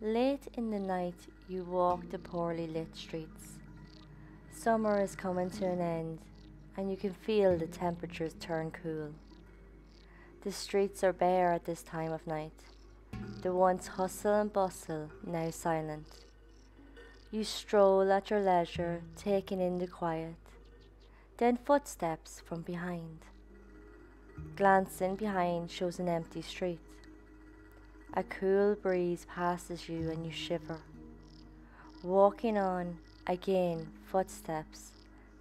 Late in the night, you walk the poorly lit streets. Summer is coming to an end, and you can feel the temperatures turn cool. The streets are bare at this time of night, the once hustle and bustle now silent. You stroll at your leisure, taking in the quiet, then footsteps from behind. Glancing behind shows an empty street. A cool breeze passes you and you shiver. Walking on, again footsteps,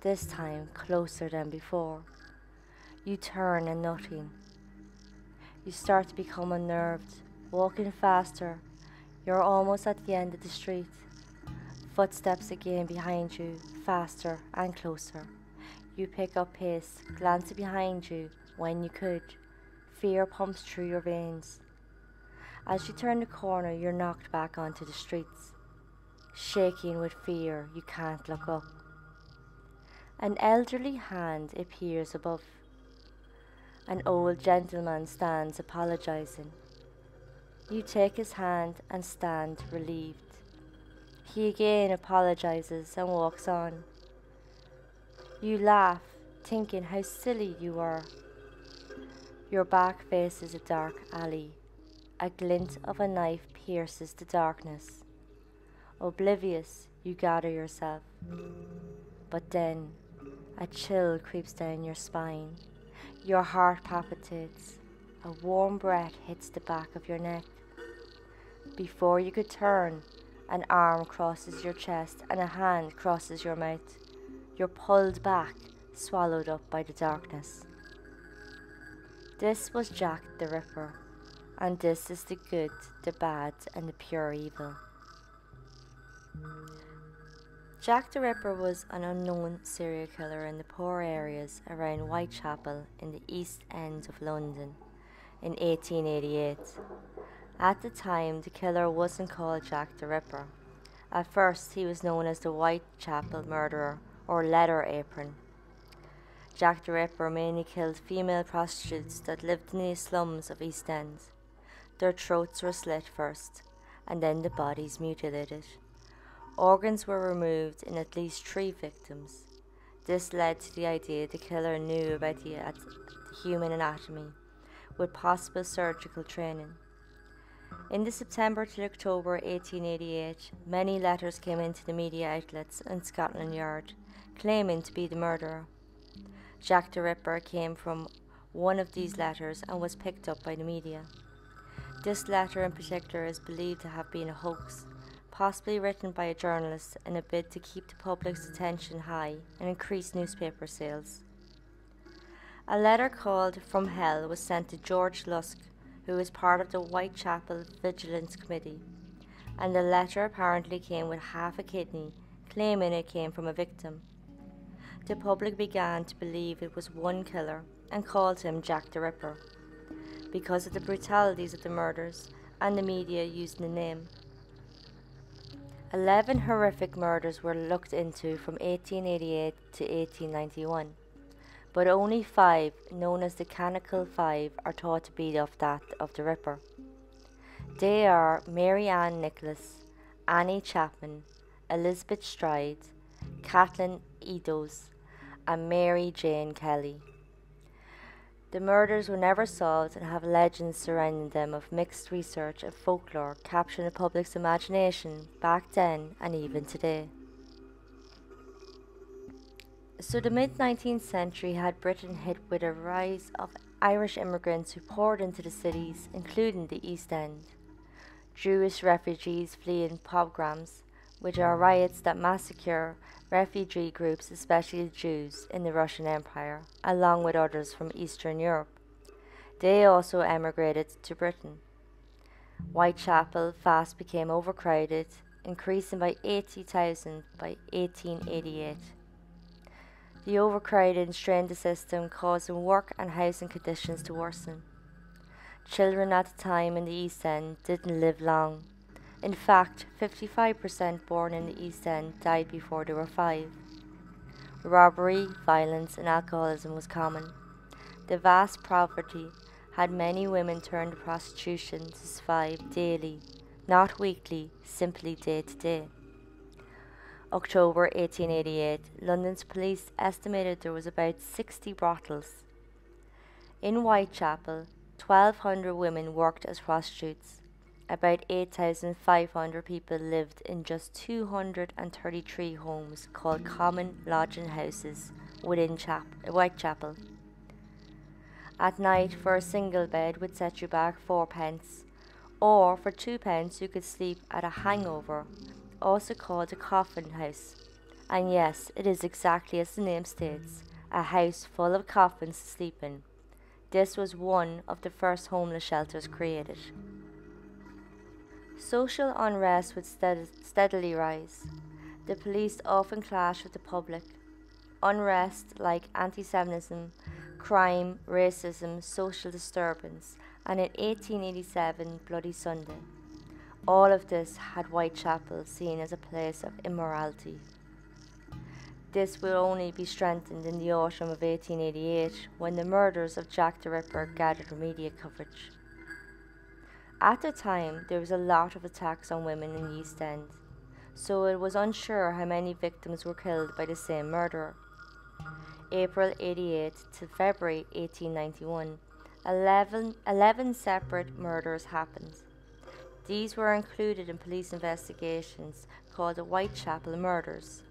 this time closer than before. You turn and nothing. You start to become unnerved, walking faster. You're almost at the end of the street. Footsteps again behind you, faster and closer. You pick up pace, glancing behind you when you could. Fear pumps through your veins. As you turn the corner, you're knocked back onto the streets. Shaking with fear, you can't look up. An elderly hand appears above. An old gentleman stands apologizing. You take his hand and stand relieved. He again apologizes and walks on. You laugh, thinking how silly you are. Your back faces a dark alley. A glint of a knife pierces the darkness. Oblivious, you gather yourself. But then, a chill creeps down your spine. Your heart palpitates. A warm breath hits the back of your neck. Before you could turn, an arm crosses your chest and a hand crosses your mouth. You're pulled back, swallowed up by the darkness. This was Jack the Ripper, and this is the good, the bad, and the pure evil. Jack the Ripper was an unknown serial killer in the poor areas around Whitechapel in the East End of London in 1888. At the time, the killer wasn't called Jack the Ripper. At first, he was known as the Whitechapel Murderer or Leather Apron. Jack the Ripper mainly killed female prostitutes that lived in the slums of East End. Their throats were slit first, and then the bodies mutilated. Organs were removed in at least 3 victims. This led to the idea the killer knew about the human anatomy, with possible surgical training. In the September to October 1888, many letters came into the media outlets in Scotland Yard, claiming to be the murderer. Jack the Ripper came from one of these letters and was picked up by the media. This letter in particular is believed to have been a hoax, possibly written by a journalist in a bid to keep the public's attention high and increase newspaper sales. A letter called From Hell was sent to George Lusk, who was part of the Whitechapel Vigilance Committee, and the letter apparently came with half a kidney, claiming it came from a victim. The public began to believe it was one killer and called him Jack the Ripper, because of the brutalities of the murders and the media using the name. 11 horrific murders were looked into from 1888 to 1891. But only 5, known as the Canonical 5, are thought to be of that of the Ripper. They are Mary Ann Nicholas, Annie Chapman, Elizabeth Stryde, Kathleen Eddowes, and Mary Jane Kelly. The murders were never solved and have legends surrounding them of mixed research and folklore capturing the public's imagination back then and even today. So the mid-19th century had Britain hit with a rise of Irish immigrants who poured into the cities, including the East End. Jewish refugees fleeing pogroms, which are riots that massacre refugee groups, especially the Jews, in the Russian Empire, along with others from Eastern Europe. They also emigrated to Britain. Whitechapel fast became overcrowded, increasing by 80,000 by 1888. The overcrowding strained the system, causing work and housing conditions to worsen. Children at the time in the East End didn't live long. In fact, 55% born in the East End died before they were 5. Robbery, violence and alcoholism was common. The vast poverty had many women turn to prostitution to survive daily, not weekly, simply day to day. October 1888, London's police estimated there was about 60 brothels. In Whitechapel, 1,200 women worked as prostitutes. About 8,500 people lived in just 233 homes called common lodging houses within Whitechapel. At night, for a single bed would set you back 4p, or for 2p you could sleep at a hangover, also called a Coffin House. And yes, it is exactly as the name states, a house full of coffins to sleep in. This was one of the first homeless shelters created. Social unrest would steadily rise. The police often clashed with the public. Unrest like anti-Semitism, crime, racism, social disturbance, and in 1887, Bloody Sunday. All of this had Whitechapel seen as a place of immorality. This will only be strengthened in the autumn of 1888 when the murders of Jack the Ripper gathered media coverage. At the time, there was a lot of attacks on women in the East End, so it was unsure how many victims were killed by the same murderer. April 88 to February 1891, 11 separate murders happened. These were included in police investigations called the Whitechapel murders.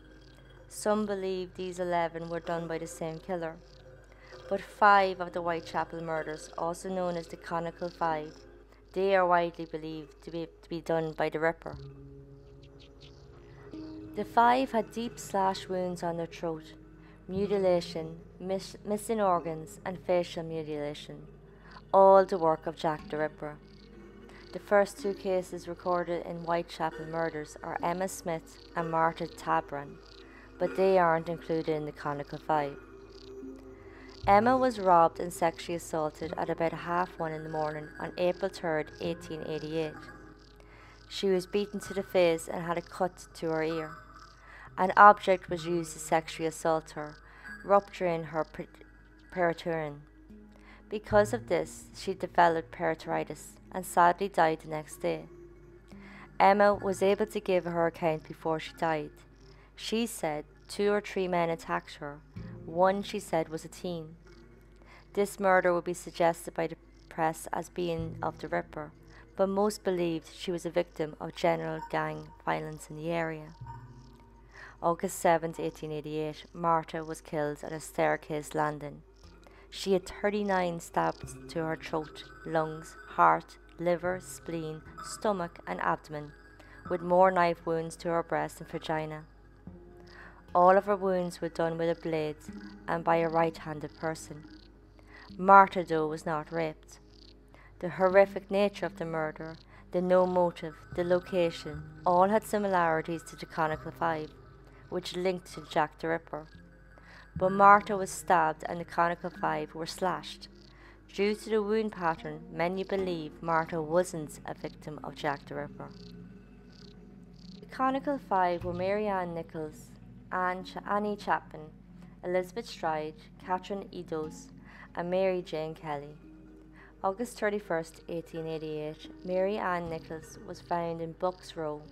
Some believe these 11 were done by the same killer, but 5 of the Whitechapel murders, also known as the Conical Five, they are widely believed to be done by the Ripper. The 5 had deep slash wounds on their throat, mutilation, missing organs, and facial mutilation, all the work of Jack the Ripper. The first 2 cases recorded in Whitechapel murders are Emma Smith and Martyred Tabron, but they aren't included in the Conical Five. Emma was robbed and sexually assaulted at about 1:30 in the morning on April 3, 1888. She was beaten to the face and had a cut to her ear. An object was used to sexually assault her, rupturing her peritoneum. Because of this, she developed peritonitis and sadly died the next day. Emma was able to give her account before she died. She said 2 or 3 men attacked her. One, she said, was a teen. This murder would be suggested by the press as being of the Ripper, but most believed she was a victim of general gang violence in the area. August 7, 1888, Martha was killed at a staircase landing. She had 39 stabs to her throat, lungs, heart, liver, spleen, stomach and abdomen, with more knife wounds to her breast and vagina. All of her wounds were done with a blade and by a right-handed person. Martha, though, was not raped. The horrific nature of the murder, the no motive, the location, all had similarities to the Conical Five, which linked to Jack the Ripper. But Martha was stabbed and the Conical Five were slashed. Due to the wound pattern, many believe Martha wasn't a victim of Jack the Ripper. The Conical Five were Mary Ann Nichols, Annie Chapman, Elizabeth Stryde, Catherine Eddowes, and Mary Jane Kelly. August 31st, 1888, Mary Ann Nichols was found in Bucks Row.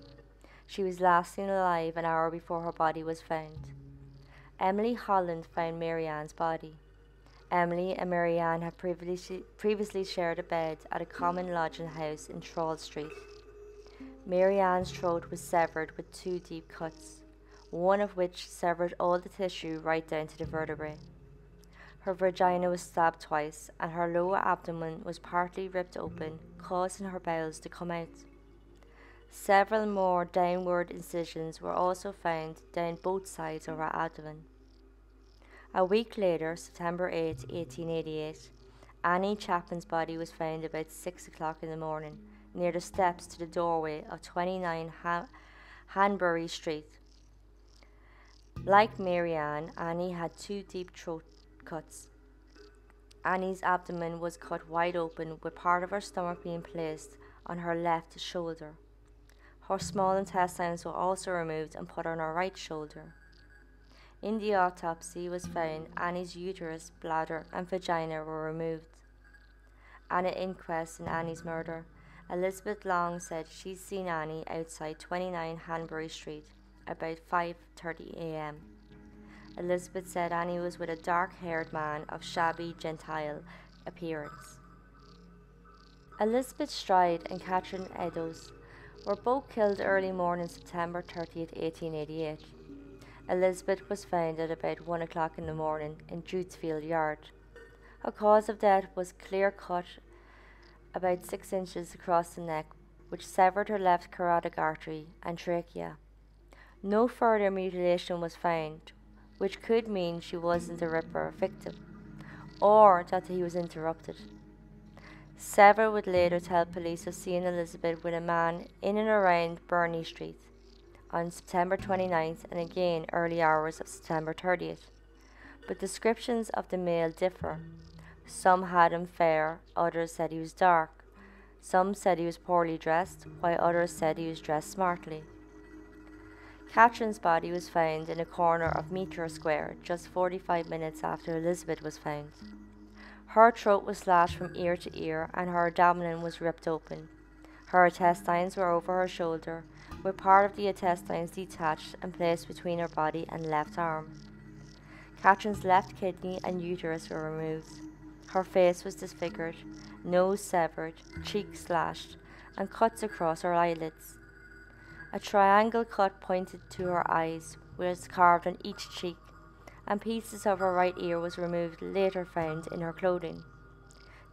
She was last seen alive an hour before her body was found. Emily Holland found Mary Ann's body. Emily and Mary Ann had previously shared a bed at a common lodging house in Stryde Street. Mary Ann's throat was severed with 2 deep cuts, one of which severed all the tissue right down to the vertebrae. Her vagina was stabbed twice, and her lower abdomen was partly ripped open, causing her bowels to come out. Several more downward incisions were also found down both sides of her abdomen. A week later, September 8, 1888, Annie Chapman's body was found about 6 o'clock in the morning, near the steps to the doorway of 29 Hanbury Street. Like Mary Ann, Annie had 2 deep throat cuts. Annie's abdomen was cut wide open, with part of her stomach being placed on her left shoulder. Her small intestines were also removed and put on her right shoulder. In the autopsy was found Annie's uterus, bladder and vagina were removed. At an inquest in Annie's murder, Elizabeth Long said she'd seen Annie outside 29 Hanbury Street about 5:30 a.m. Elizabeth said Annie was with a dark-haired man of shabby, gentile appearance. Elizabeth Stryde and Catherine Eddowes were both killed early morning September 30th, 1888. Elizabeth was found at about 1 o'clock in the morning in Jutesfield Yard. Her cause of death was clear cut about 6 inches across the neck, which severed her left carotid artery and trachea. No further mutilation was found, which could mean she wasn't the Ripper victim, or that he was interrupted. Several would later tell police of seeing Elizabeth with a man in and around Burney Street on September 29th and again early hours of September 30th. But descriptions of the male differ. Some had him fair, others said he was dark. Some said he was poorly dressed, while others said he was dressed smartly. Catherine's body was found in a corner of Meteor Square just 45 minutes after Elizabeth was found. Her throat was slashed from ear to ear and her abdomen was ripped open. Her intestines were over her shoulder, with part of the intestines detached and placed between her body and left arm. Catherine's left kidney and uterus were removed. Her face was disfigured, nose severed, cheek slashed, and cuts across her eyelids. A triangle cut pointed to her eyes was carved on each cheek, and pieces of her right ear was removed, later found in her clothing.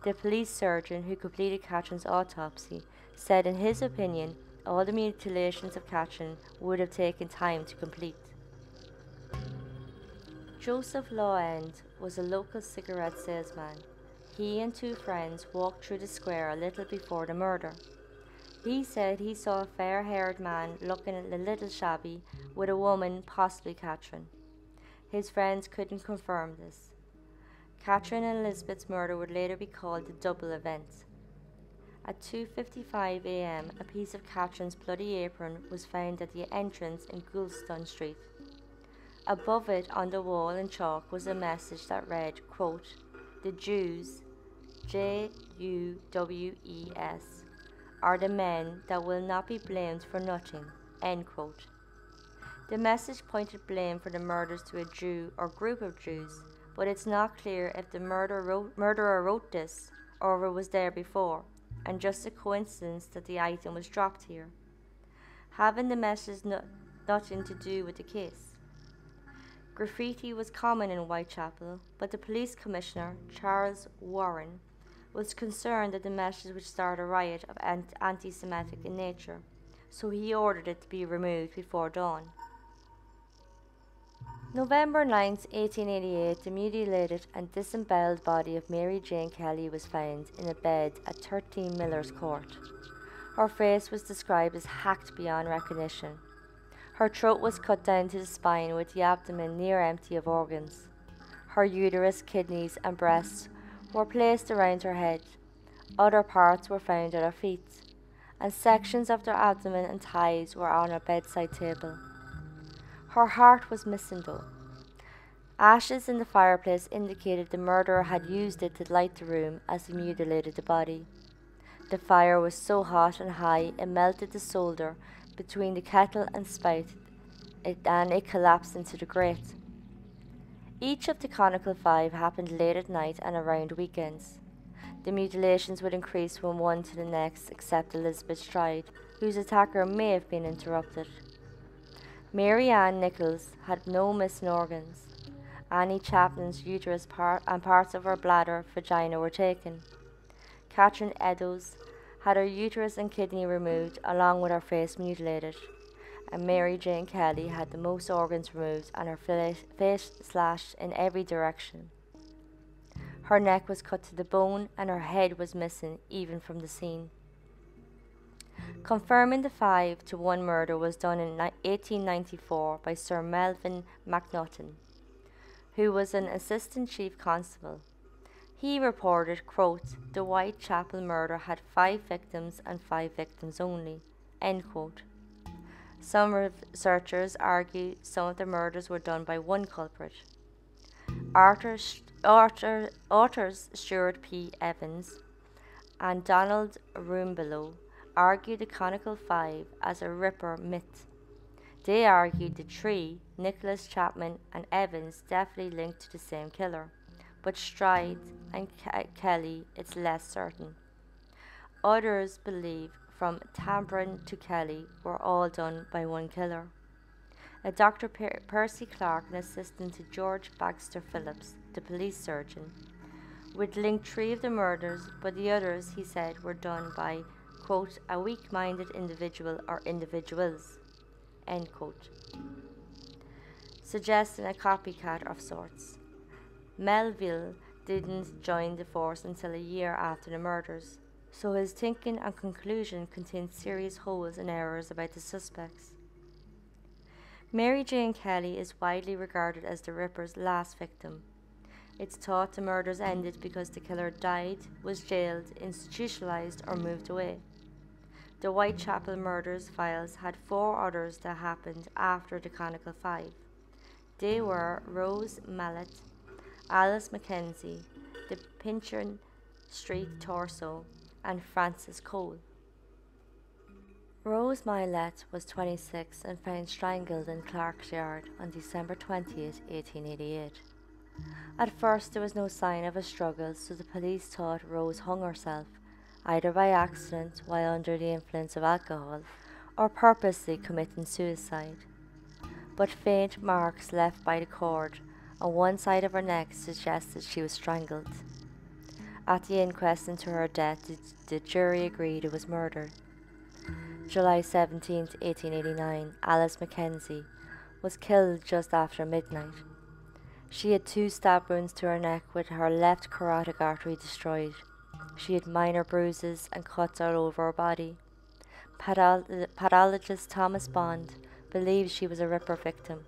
The police surgeon who completed Catherine's autopsy said in his opinion all the mutilations of Catherine would have taken time to complete. Joseph Lawend was a local cigarette salesman. He and two friends walked through the square a little before the murder. He said he saw a fair-haired man looking a little shabby with a woman, possibly Catherine. His friends couldn't confirm this. Catherine and Elizabeth's murder would later be called the double event. At 2:55 a.m., a piece of Catherine's bloody apron was found at the entrance in Goulston Street. Above it on the wall in chalk was a message that read, quote, "The Jews, J-U-W-E-S, are the men that will not be blamed for nothing," end quote. The message pointed blame for the murders to a Jew or group of Jews, but it's not clear if the murderer wrote this or if it was there before, and just a coincidence that the item was dropped here. Having the message nothing to do with the case. Graffiti was common in Whitechapel, but the police commissioner, Charles Warren, was concerned that the message would start a riot of anti-Semitic in nature, so he ordered it to be removed before dawn. November 9, 1888, the mutilated and disemboweled body of Mary Jane Kelly was found in a bed at 13 Miller's Court. Her face was described as hacked beyond recognition. Her throat was cut down to the spine with the abdomen near empty of organs. Her uterus, kidneys and breasts were placed around her head. Other parts were found at her feet, and sections of her abdomen and thighs were on her bedside table. Her heart was missing though. Ashes in the fireplace indicated the murderer had used it to light the room as he mutilated the body. The fire was so hot and high it melted the solder between the kettle and spout, and it collapsed into the grate. Each of the conical five happened late at night and around weekends. The mutilations would increase from one to the next, except Elizabeth Stryde, whose attacker may have been interrupted. Mary Ann Nichols had no missing organs. Annie Chapman's uterus and parts of her bladder, vagina were taken. Catherine Eddowes had her uterus and kidney removed, along with her face mutilated, and Mary Jane Kelly had the most organs removed and her face slashed in every direction. Her neck was cut to the bone and her head was missing even from the scene. Confirming the 5-to-1 murder was done in 1894 by Sir Melvin Macnaghten, who was an assistant chief constable. He reported, quote, "The Whitechapel murder had 5 victims and 5 victims only," end quote. Some researchers argue some of the murders were done by one culprit. Authors Stuart P. Evans and Donald Roombelow argued the conical five as a Ripper myth. They argued the three, Nicholas, Chapman, and Evans, definitely linked to the same killer, but Stryde and Kelly it's less certain. Others believe from Tabron to Kelly were all done by one killer. A Dr. Percy Clark, an assistant to George Baxter Phillips, the police surgeon, would link three of the murders, but the others, he said, were done by, quote, a weak-minded individual or individuals, end quote, suggesting a copycat of sorts. Melville didn't join the force until a year after the murders, so his thinking and conclusion contained serious holes and errors about the suspects. Mary Jane Kelly is widely regarded as the Ripper's last victim. It's thought the murders ended because the killer died, was jailed, institutionalised, or moved away. The Whitechapel murders files had 4 others that happened after the Conical Five. They were Rose Mallet, Alice Mckenzie, the Pinchon Street Torso, and Frances Cole. Rose Mallet was 26 and found strangled in Clark's Yard on December 20, 1888. At first there was no sign of a struggle, so the police thought Rose hung herself, either by accident while under the influence of alcohol, or purposely committing suicide. But faint marks left by the cord on one side of her neck suggested she was strangled. At the inquest into her death, the jury agreed it was murder. July 17, 1889, Alice Mckenzie was killed just after midnight. She had 2 stab wounds to her neck with her left carotid artery destroyed. She had minor bruises and cuts all over her body. Pathologist Thomas Bond believed she was a Ripper victim.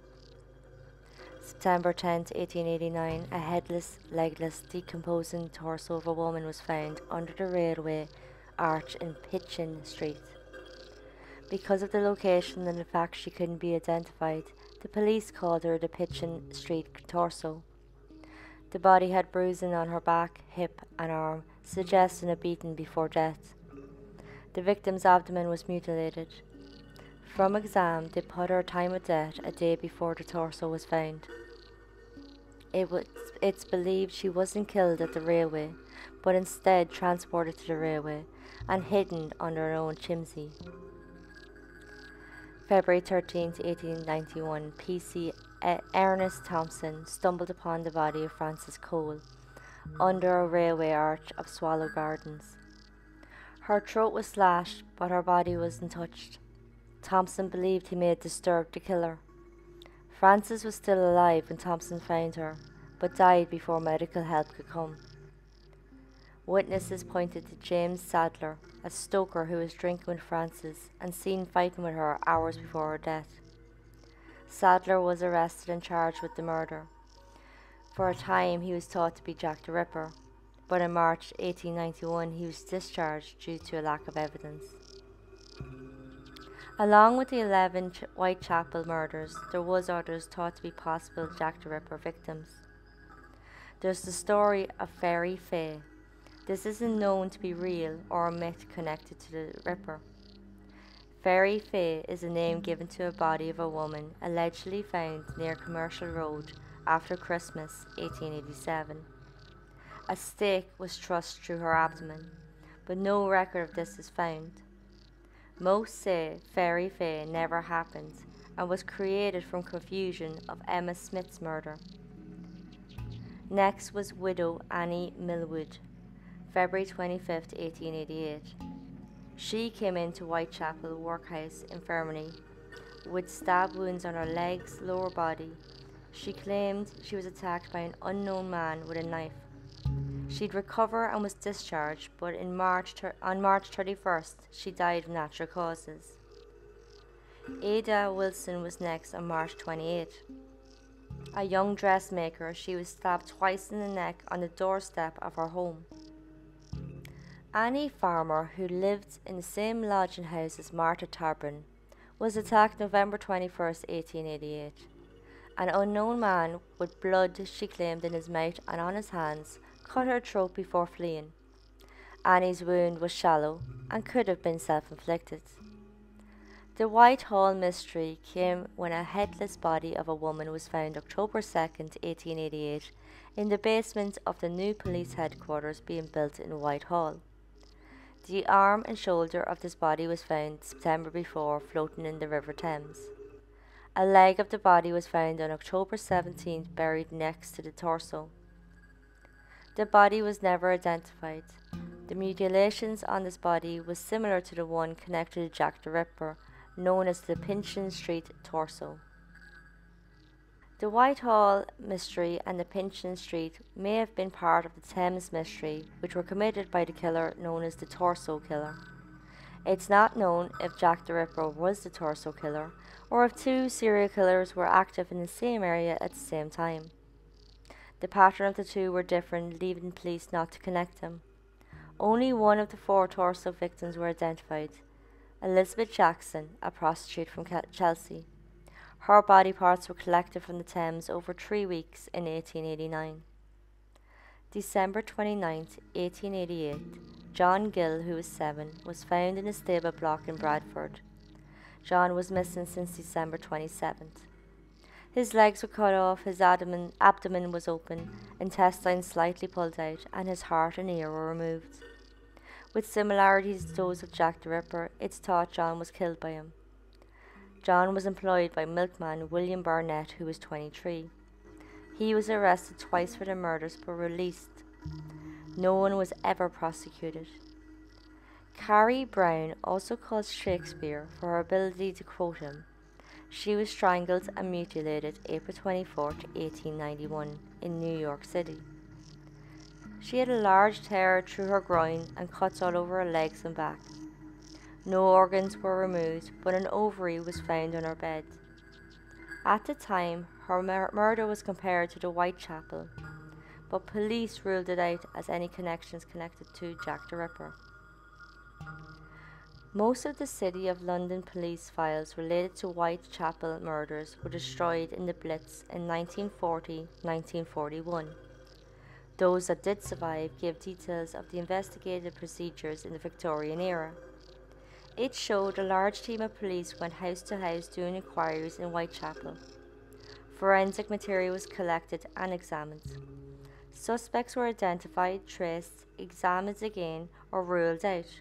September 10, 1889, a headless, legless, decomposing torso of a woman was found under the railway arch in Pitchin Street. Because of the location and the fact she couldn't be identified, the police called her the Pitchin Street Torso. The body had bruising on her back, hip and arm, suggesting a beating before death. The victim's abdomen was mutilated. From exam, they put her time of death a day before the torso was found. It's believed she wasn't killed at the railway, but instead transported to the railway and hidden under her own chimney. February 13, 1891, PC Ernest Thompson stumbled upon the body of Frances Cole under a railway arch of Swallow Gardens. Her throat was slashed, but her body wasn't touched. Thompson believed he may have disturbed the killer. Frances was still alive when Thompson found her, but died before medical help could come. Witnesses pointed to James Sadler, a stoker who was drinking with Frances and seen fighting with her hours before her death. Sadler was arrested and charged with the murder. For a time he was thought to be Jack the Ripper, but in March 1891 he was discharged due to a lack of evidence. Along with the 11 Whitechapel murders, there was others thought to be possible Jack the Ripper victims. There's the story of Fairy Fay. This isn't known to be real or a myth connected to the Ripper. Fairy Fay is a name given to a body of a woman allegedly found near Commercial Road after Christmas 1887. A stake was thrust through her abdomen, but no record of this is found. Most say Fairy Fay never happened and was created from confusion of Emma Smith's murder. Next was widow Annie Millwood, February 25, 1888. She came into Whitechapel Workhouse Infirmary with stab wounds on her legs, lower body. She claimed she was attacked by an unknown man with a knife. She'd recover and was discharged, but on March 31st, she died of natural causes. Ada Wilson was next on March 28. A young dressmaker, she was stabbed twice in the neck on the doorstep of her home. Annie Farmer, who lived in the same lodging house as Martha Tabron, was attacked November 21st, 1888. An unknown man with blood, she claimed, in his mouth and on his hands, cut her throat before fleeing. Annie's wound was shallow and could have been self-inflicted. The Whitehall mystery came when a headless body of a woman was found October 2nd, 1888, in the basement of the new police headquarters being built in Whitehall. The arm and shoulder of this body was found September before, floating in the River Thames. A leg of the body was found on October 17th, buried next to the torso. The body was never identified. The mutilations on this body was similar to the one connected to Jack the Ripper, known as the Pinchin Street torso. The Whitehall mystery and the Pinchin Street may have been part of the Thames mystery, which were committed by the killer known as the Torso Killer. It's not known if Jack the Ripper was the Torso Killer, or if two serial killers were active in the same area at the same time. The pattern of the two were different, leaving police not to connect them. Only one of the 4 torso victims were identified: Elizabeth Jackson, a prostitute from Chelsea. Her body parts were collected from the Thames over 3 weeks in 1889. December 29, 1888, John Gill, who was 7, was found in a stable block in Bradford. John was missing since December 27th. His legs were cut off, his abdomen was open, intestines slightly pulled out, and his heart and ear were removed. With similarities to those of Jack the Ripper, it's thought John was killed by him. John was employed by milkman William Barnett, who was 23. He was arrested twice for the murders but released. No one was ever prosecuted. Carrie Brown also caused Shakespeare for her ability to quote him. She was strangled and mutilated April 24, 1891, in New York City. She had a large tear through her groin and cuts all over her legs and back. No organs were removed, but an ovary was found on her bed. At the time, her murder was compared to the Whitechapel, but police ruled it out as any connections connected to Jack the Ripper. Most of the City of London police files related to Whitechapel murders were destroyed in the Blitz in 1940-1941. Those that did survive gave details of the investigative procedures in the Victorian era. It showed a large team of police went house to house doing inquiries in Whitechapel. Forensic material was collected and examined. Suspects were identified, traced, examined again, or ruled out.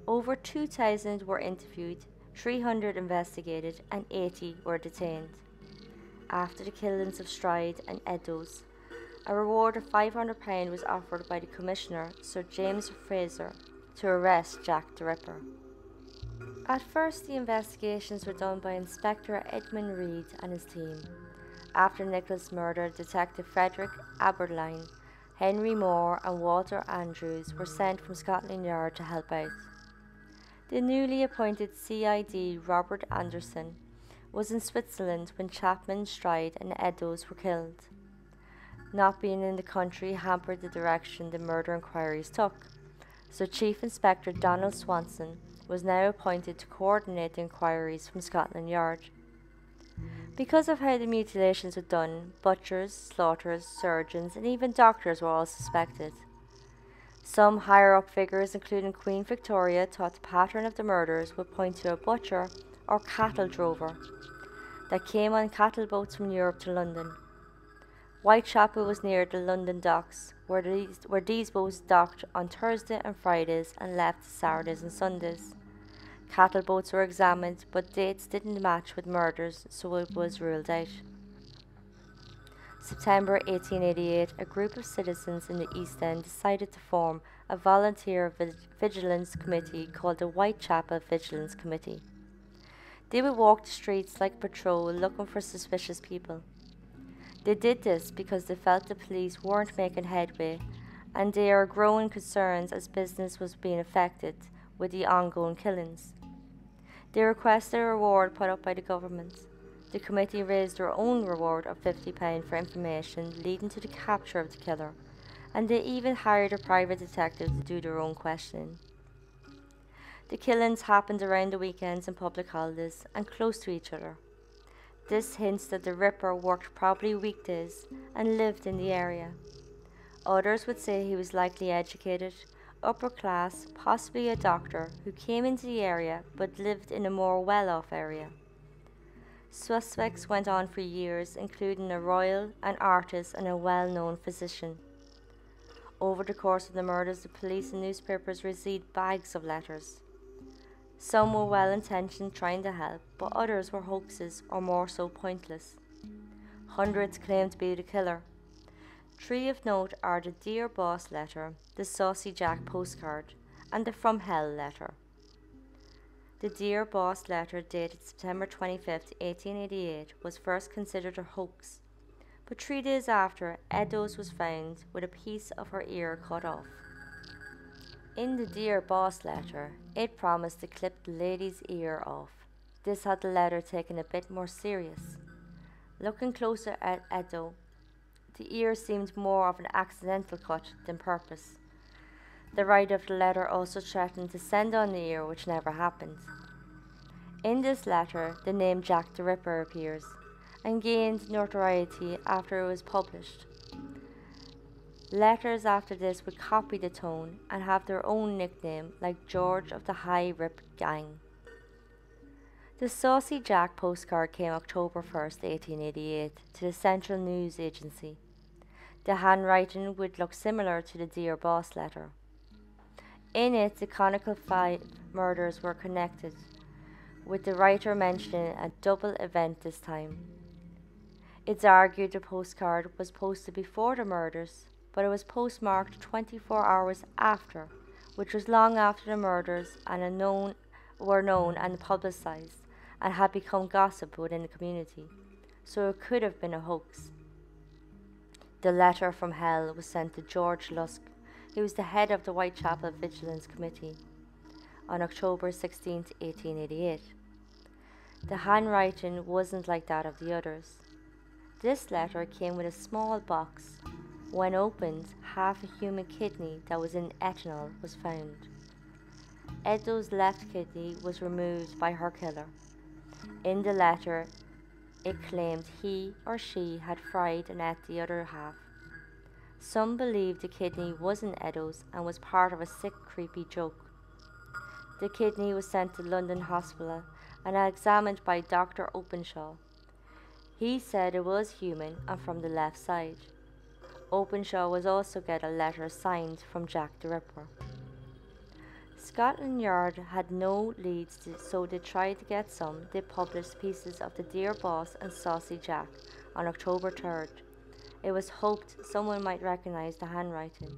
Over 2,000 were interviewed, 300 investigated, and 80 were detained. After the killings of Stryde and Eddowes, a reward of £500 was offered by the Commissioner, Sir James Fraser, to arrest Jack the Ripper. At first, the investigations were done by Inspector Edmund Reed and his team. After Nicholas' murder, Detective Frederick Aberline, Henry Moore and Walter Andrews were sent from Scotland Yard to help out. The newly appointed CID Robert Anderson was in Switzerland when Chapman, Stryde and Eddowes were killed. Not being in the country hampered the direction the murder inquiries took, so Chief Inspector Donald Swanson was now appointed to coordinate the inquiries from Scotland Yard. Because of how the mutilations were done, butchers, slaughterers, surgeons and even doctors were all suspected. Some higher-up figures, including Queen Victoria, thought the pattern of the murders would point to a butcher or cattle drover that came on cattle boats from Europe to London. Whitechapel was near the London docks, where these boats docked on Thursday and Fridays and left Saturdays and Sundays. Cattle boats were examined, but dates didn't match with murders, so it was ruled out. September 1888, a group of citizens in the East End decided to form a volunteer Vigilance Committee called the Whitechapel Vigilance Committee. They would walk the streets like a patrol looking for suspicious people. They did this because they felt the police weren't making headway, and there are growing concerns as business was being affected with the ongoing killings. They requested a reward put up by the government. The committee raised their own reward of £50 for information leading to the capture of the killer, and they even hired a private detective to do their own questioning. The killings happened around the weekends and public holidays and close to each other. This hints that the Ripper worked probably weekdays and lived in the area. Others would say he was likely educated, upper class, possibly a doctor, who came into the area but lived in a more well-off area. Suspects went on for years, including a royal, an artist, and a well-known physician. Over the course of the murders, the police and newspapers received bags of letters. Some were well-intentioned, trying to help, but others were hoaxes or more so pointless. Hundreds claimed to be the killer. 3 of note are the Dear Boss letter, the Saucy Jack postcard, and the From Hell letter. The Dear Boss letter, dated September 25, 1888, was first considered a hoax, but 3 days after, Eddowes was found with a piece of her ear cut off. In the Dear Boss letter, it promised to clip the lady's ear off. This had the letter taken a bit more serious. Looking closer at Eddowes, the ear seemed more of an accidental cut than purpose. The writer of the letter also threatened to send on the ear, which never happened. In this letter, the name Jack the Ripper appears, and gained notoriety after it was published. Letters after this would copy the tone and have their own nickname, like George of the High Rip Gang. The Saucy Jack postcard came October 1, 1888, to the Central News Agency. The handwriting would look similar to the Dear Boss letter. In it, the canonical 5 murders were connected, with the writer mentioning a double event this time. It's argued the postcard was posted before the murders, but it was postmarked 24 hours after, which was long after the murders were known and publicised, and had become gossip within the community, so it could have been a hoax. The letter from hell was sent to George Lusk, who was the head of the Whitechapel Vigilance Committee, on October 16, 1888. The handwriting wasn't like that of the others. This letter came with a small box. When opened, half a human kidney that was in ethanol was found. Eddowes' left kidney was removed by her killer. In the letter, it claimed he or she had fried and ate the other half. Some believed the kidney wasn't Eddowes and was part of a sick, creepy joke. The kidney was sent to London Hospital and examined by Dr. Openshaw. He said it was human and from the left side. Openshaw was also get a letter signed from Jack the Ripper. Scotland Yard had no leads, so they tried to get some. They published pieces of the Dear Boss and Saucy Jack on October 3rd. It was hoped someone might recognise the handwriting.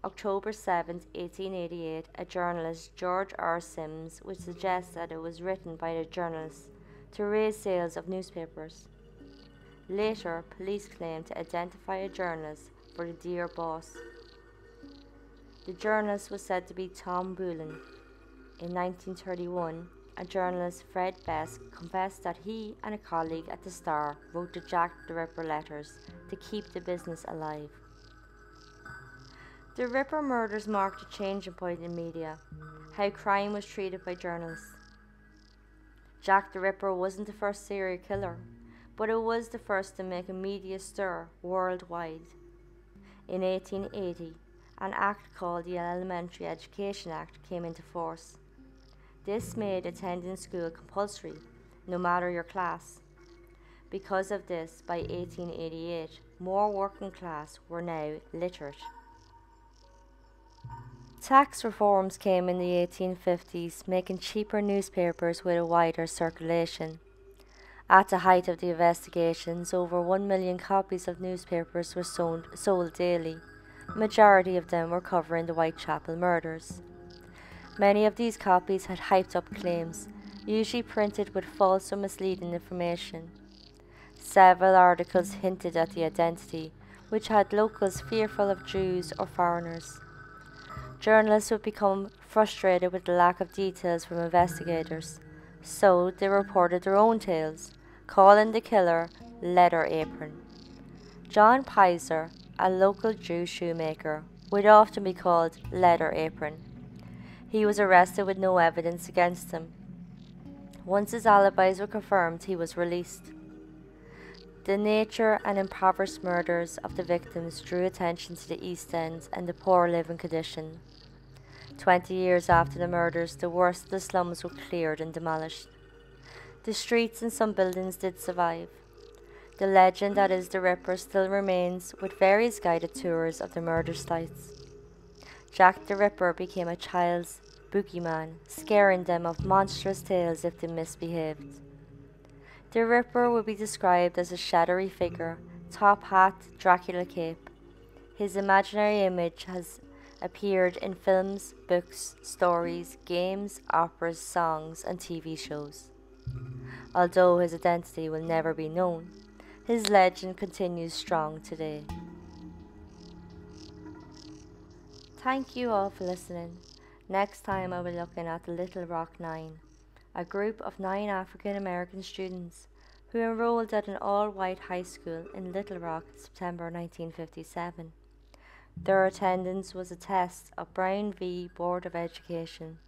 October 7, 1888, a journalist, George R. Sims, would suggest that it was written by the journalist to raise sales of newspapers. Later, police claimed to identify a journalist for the Dear Boss. The journalist was said to be Tom Bullen. In 1931, a journalist, Fred Best, confessed that he and a colleague at the Star wrote the Jack the Ripper letters to keep the business alive. The Ripper murders marked a changing point in media, how crime was treated by journalists. Jack the Ripper wasn't the first serial killer, but it was the first to make a media stir worldwide. In 1880, an act called the Elementary Education Act came into force. This made attending school compulsory, no matter your class. Because of this, by 1888, more working class were now literate. Tax reforms came in the 1850s, making cheaper newspapers with a wider circulation. At the height of the investigations, over 1 million copies of newspapers were sold daily. Majority of them were covering the Whitechapel murders. Many of these copies had hyped up claims, usually printed with false or misleading information. Several articles hinted at the identity, which had locals fearful of Jews or foreigners. Journalists would become frustrated with the lack of details from investigators, so they reported their own tales, calling the killer Leather Apron. John Pizer, a local Jew shoemaker, would often be called Leather Apron. He was arrested with no evidence against him. Once his alibis were confirmed, he was released. The nature and impoverished murders of the victims drew attention to the East End and the poor living condition. 20 years after the murders, the worst of the slums were cleared and demolished. The streets and some buildings did survive. The legend that is the Ripper still remains, with various guided tours of the murder sites. Jack the Ripper became a child's boogeyman, scaring them of monstrous tales if they misbehaved. The Ripper would be described as a shadowy figure, top hat, Dracula cape. His imaginary image has appeared in films, books, stories, games, operas, songs, and TV shows. Although his identity will never be known, his legend continues strong today. Thank you all for listening. Next time I will be looking at the Little Rock Nine, a group of 9 African American students who enrolled at an all-white high school in Little Rock in September 1957. Their attendance was a test of Brown v. Board of Education,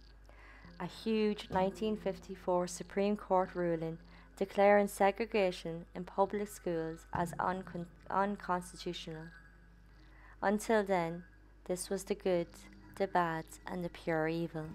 a huge 1954 Supreme Court ruling declaring segregation in public schools as unconstitutional. Until then, this was the good, the bad, and the pure evil.